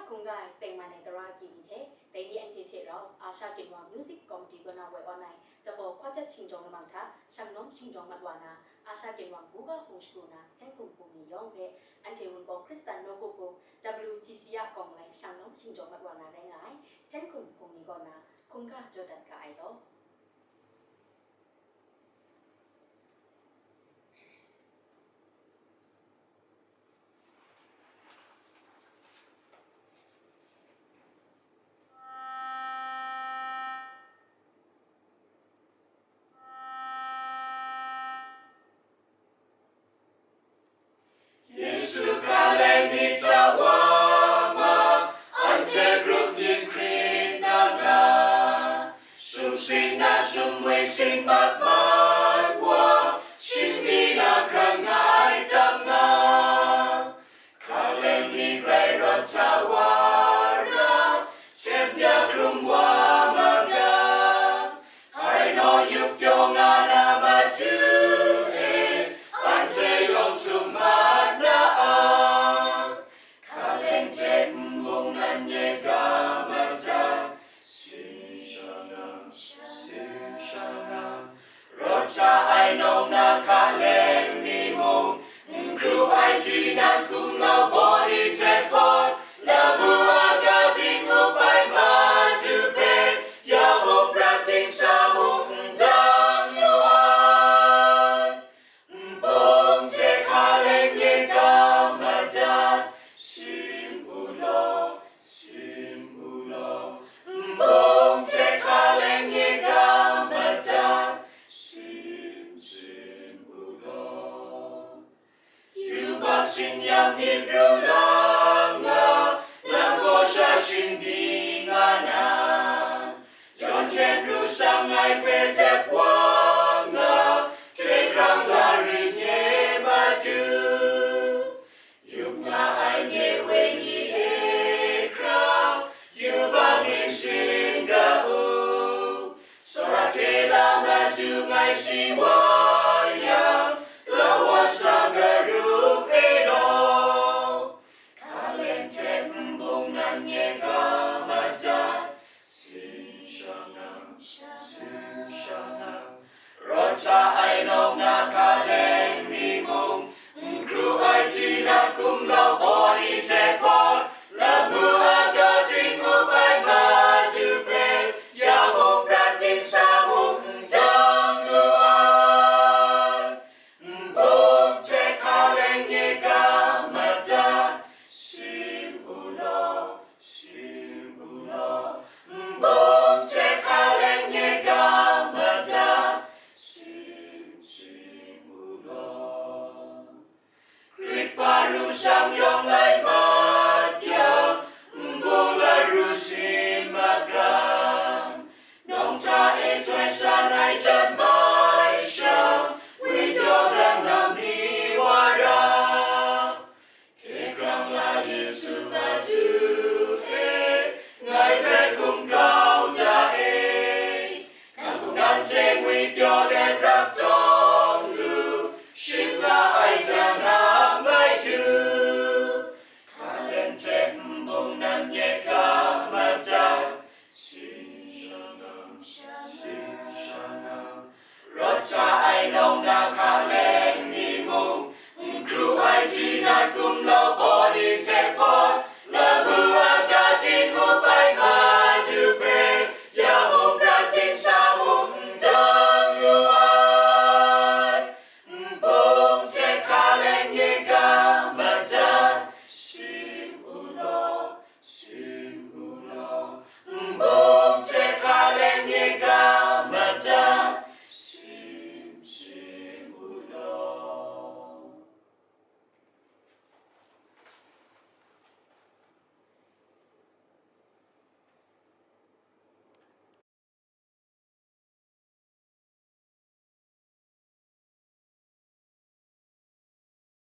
khung gai tên mà này tara kỳ đi thế tại đi anh thế đó Asha kinh hoàng music comedy của nào web online cho bộ Quartet Shing Jawng mang thá Shang Hkum Shing Jawng mặt wana Asha kinh hoàng buka hung school na Sen Hkum Hpung yong về anh thế quân bộ Christian no cô WCC Sen lại Shang Hkum Shing Jawng mặt wana đây ngái Sen Hkum Hpung gọi na khung gai cho đặt cái đó Xin bát bát qua xin đi na khang ngai tam nga kalen mi grai rot tawara sem ya krum wa maga hai no yuk yong ana ba tu e an se yong sum ma na a kalen te mong nan ye ga ma ta Rocha ai nong na kalen ni mong Kru ai chi na kum lao body te pot La bua ga ting upai ma tu pe Ya mong prating sa mong dang yuan Bong te kalen ye ga ma da Sim ulong Bong te kalen ye ga ma da Xin nhằm niềm ru langa Nam go sha xin bi nga na Yon ken ru sang ai pe